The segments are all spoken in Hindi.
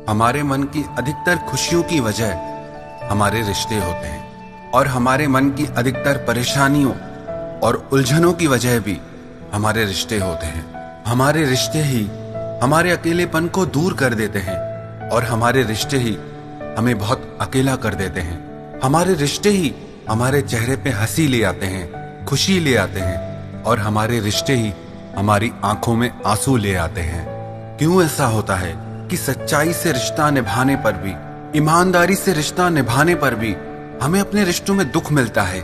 हमारे मन की अधिकतर खुशियों की वजह हमारे रिश्ते होते हैं और हमारे मन की अधिकतर परेशानियों और उलझनों की वजह भी हमारे रिश्ते होते हैं। हमारे रिश्ते ही हमारे अकेलेपन को दूर कर देते हैं और हमारे रिश्ते ही हमें बहुत अकेला कर देते हैं। हमारे रिश्ते ही हमारे चेहरे पे हंसी ले आते हैं, खुशी ले आते हैं और हमारे रिश्ते ही हमारी आंखों में आंसू ले आते हैं। क्यों ऐसा होता है कि सच्चाई से रिश्ता निभाने पर भी, ईमानदारी से रिश्ता निभाने पर भी हमें अपने रिश्तों में दुख मिलता है,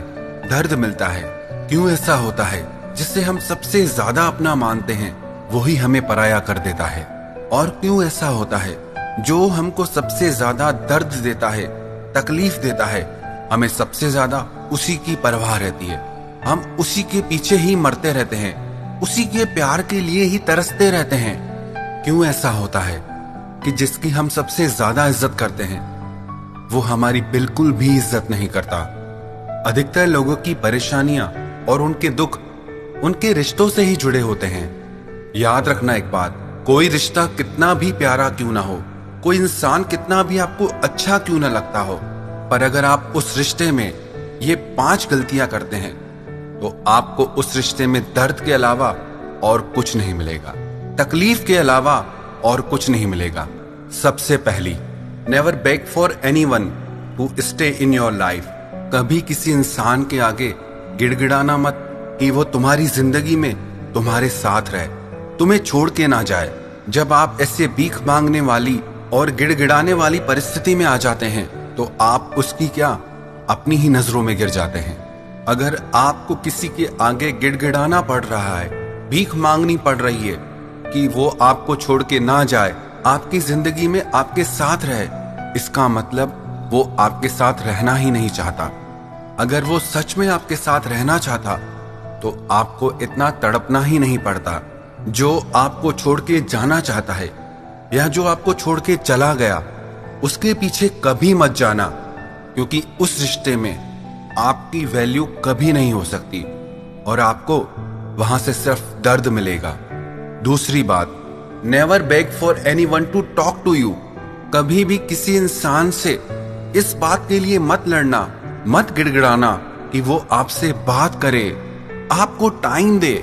दर्द मिलता है? क्यों ऐसा होता है जिससे हम सबसे ज्यादा अपना मानते हैं वही हमें पराया कर देता है? और क्यों ऐसा होता है जो हमको सबसे ज्यादा दर्द देता है, तकलीफ देता है, हमें सबसे ज्यादा उसी की परवाह रहती है? हम उसी के पीछे ही मरते रहते हैं, उसी के प्यार के लिए ही तरसते रहते हैं। क्यों ऐसा होता है कि जिसकी हम सबसे ज्यादा इज्जत करते हैं वो हमारी बिल्कुल भी इज्जत नहीं करता? अधिकतर लोगों की परेशानियां और उनके दुख उनके रिश्तों से ही जुड़े होते हैं। याद रखना एक बात, कोई रिश्ता कितना भी प्यारा क्यों ना हो, कोई इंसान कितना भी आपको अच्छा क्यों ना लगता हो, पर अगर आप उस रिश्ते में ये 5 गलतियां करते हैं तो आपको उस रिश्ते में दर्द के अलावा और कुछ नहीं मिलेगा, तकलीफ के अलावा और कुछ नहीं मिलेगा। सबसे पहली, never beg for anyone to stay in your life. कभी किसी इंसान के आगे गिड़गिड़ाना मत कि वो तुम्हारी जिंदगी में तुम्हारे साथ रहे, तुम्हें छोड़ के ना जाए। जब आप ऐसे भीख मांगने वाली और गिड़गिड़ाने वाली परिस्थिति में आ जाते हैं तो आप उसकी क्या, अपनी ही नजरों में गिर जाते हैं। अगर आपको किसी के आगे गिड़गिड़ाना पड़ रहा है, भीख मांगनी पड़ रही है कि वो आपको छोड़ के ना जाए, आपकी जिंदगी में आपके साथ रहे, इसका मतलब वो आपके साथ रहना ही नहीं चाहता। अगर वो सच में आपके साथ रहना चाहता तो आपको इतना तड़पना ही नहीं पड़ता। जो आपको छोड़ के जाना चाहता है या जो आपको छोड़ के चला गया, उसके पीछे कभी मत जाना, क्योंकि उस रिश्ते में आपकी वैल्यू कभी नहीं हो सकती और आपको वहां से सिर्फ दर्द मिलेगा। दूसरी बात, never beg for anyone to talk to you. कभी भी किसी इंसान से इस बात के लिए मत लड़ना, मत गिड़गिड़ाना कि वो आपसे बात करे, आपको टाइम दे।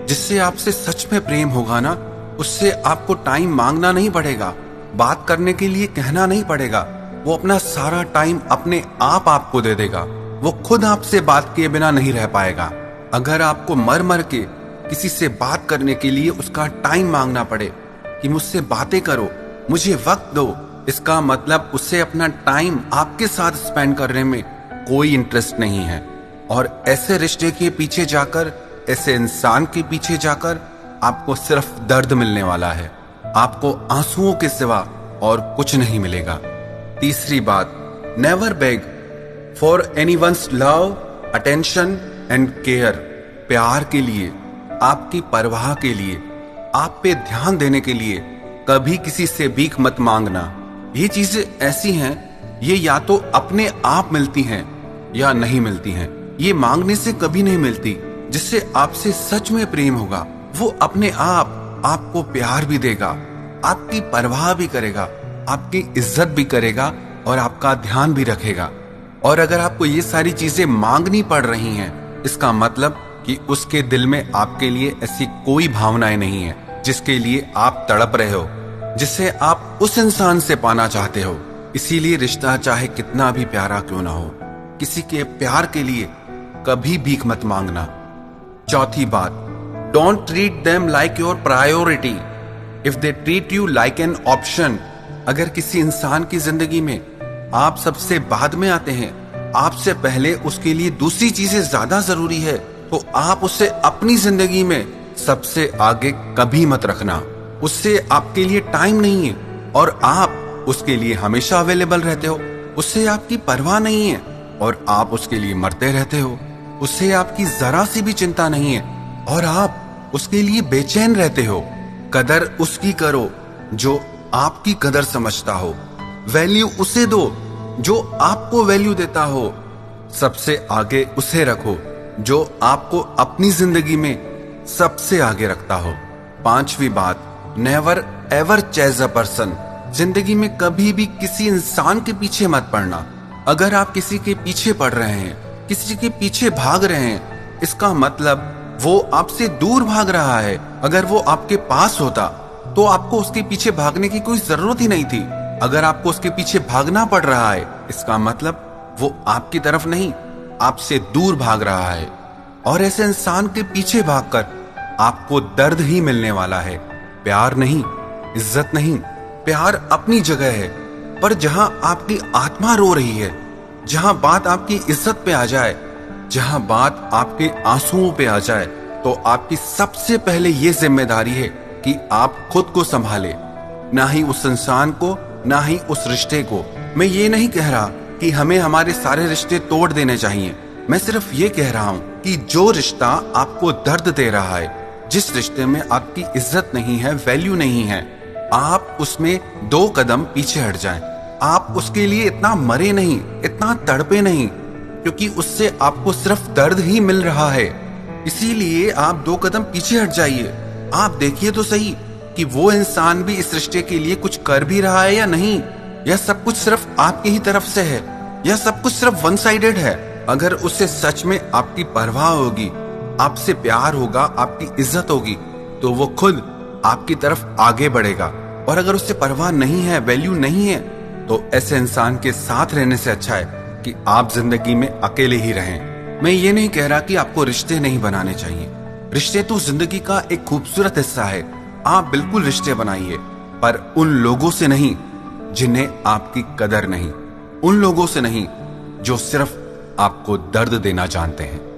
जिससे आपसे सच में प्रेम होगा ना, उससे आपको टाइम मांगना नहीं पड़ेगा, बात करने के लिए कहना नहीं पड़ेगा। वो अपना सारा टाइम अपने आप आपको दे देगा। वो खुद आपसे बात किए बिना नहीं रह पाएगा। अगर आपको मर मर के किसी से बात करने के लिए उसका टाइम मांगना पड़े कि मुझसे बातें करो, मुझे वक्त दो, इसका मतलब उससे अपना टाइम आपके साथ स्पेंड करने में कोई इंटरेस्ट नहीं है। और ऐसे रिश्ते के पीछे जाकर, ऐसे इंसान के पीछे जाकर आपको सिर्फ दर्द मिलने वाला है, आपको आंसुओं के सिवा और कुछ नहीं मिलेगा। तीसरी बात, never beg for anyone's love, attention and care. प्यार के लिए, आपकी परवाह के लिए, आप पे ध्यान देने के लिए कभी किसी से भीख मत मांगना। ये चीजें ऐसी हैं, ये या तो अपने आप मिलती हैं या नहीं मिलती हैं। ये मांगने से कभी नहीं मिलती। जिससे आपसे सच में प्रेम होगा वो अपने आप आपको प्यार भी देगा, आपकी परवाह भी करेगा, आपकी इज्जत भी करेगा और आपका ध्यान भी रखेगा। और अगर आपको ये सारी चीजें मांगनी पड़ रही हैं, इसका मतलब कि उसके दिल में आपके लिए ऐसी कोई भावनाएं नहीं है जिसके लिए आप तड़प रहे हो, जिससे आप उस इंसान से पाना चाहते हो। इसीलिए रिश्ता चाहे कितना भी प्यारा क्यों ना हो, किसी के प्यार के लिए कभी भीख मत मांगना। चौथी बात, don't treat them like your priority if they treat you like an option. अगर किसी इंसान की जिंदगी में आप सबसे बाद में आते हैं, आपसे पहले उसके लिए दूसरी चीजें ज्यादा जरूरी है, तो आप उसे अपनी जिंदगी में सबसे आगे कभी मत रखना। उससे आपके लिए टाइम नहीं है और आप उसके लिए हमेशा अवेलेबल रहते हो। उससे आपकी परवाह नहीं है और आप उसके लिए मरते रहते हो। उससे आपकी जरा सी भी चिंता नहीं है और आप उसके लिए बेचैन रहते हो। कदर उसकी करो जो आपकी कदर समझता हो। वैल्यू उसे दो जो आपको वैल्यू देता हो। सबसे आगे उसे रखो जो आपको अपनी जिंदगी में सबसे आगे रखता हो। पांचवी बात, never ever chase a person जिंदगी में कभी भी किसी इंसान के पीछे मत पड़ना। अगर आप किसी के पीछे पड़ रहे हैं, किसी के पीछे भाग रहे हैं, इसका मतलब वो आपसे दूर भाग रहा है। अगर वो आपके पास होता तो आपको उसके पीछे भागने की कोई जरूरत ही नहीं थी। अगर आपको उसके पीछे भागना पड़ रहा है, इसका मतलब वो आपकी तरफ नहीं, आपसे दूर भाग रहा है। और ऐसे इंसान के पीछे भागकर आपको दर्द ही मिलने वाला है, प्यार नहीं, इज्जत नहीं। प्यार अपनी जगह है, पर जहां आपकी आत्मा रो रही है, जहां बात आपकी इज्जत पे आ जाए, जहां बात आपके आंसुओं पे आ जाए, तो आपकी सबसे पहले ये जिम्मेदारी है कि आप खुद को संभाले, ना ही उस इंसान को, ना ही उस रिश्ते को। मैं ये नहीं कह रहा कि हमें हमारे सारे रिश्ते तोड़ देने चाहिए। मैं सिर्फ ये कह रहा हूं कि जो रिश्ता आपको दर्द दे रहा है, जिस रिश्ते में आपकी इज्जत नहीं है, वैल्यू नहीं है, आप उसमें 2 कदम पीछे हट जाएं। आप उसके लिए इतना मरे नहीं, इतना तड़पे नहीं, क्योंकि उससे आपको सिर्फ दर्द ही मिल रहा है। इसीलिए आप 2 कदम पीछे हट जाइए। आप देखिए तो सही कि वो इंसान भी इस रिश्ते के लिए कुछ कर भी रहा है या नहीं, या सब कुछ सिर्फ आपकी ही तरफ से है, या सब कुछ सिर्फ वन साइडेड है। अगर उससे सच में आपकी परवाह होगी, आपसे प्यार होगा, आपकी इज्जत होगी, तो वो खुद आपकी तरफ आगे बढ़ेगा। और अगर उससे परवाह नहीं है, वैल्यू नहीं है, तो ऐसे इंसान के साथ रहने से अच्छा है कि आप जिंदगी में अकेले ही रहें। मैं ये नहीं कह रहा कि आपको रिश्ते नहीं बनाने चाहिए। रिश्ते तो जिंदगी का एक खूबसूरत हिस्सा है। आप बिल्कुल रिश्ते बनाइए, पर उन लोगों से नहीं जिन्हें आपकी कदर नहीं, उन लोगों से नहीं जो सिर्फ आपको दर्द देना जानते हैं।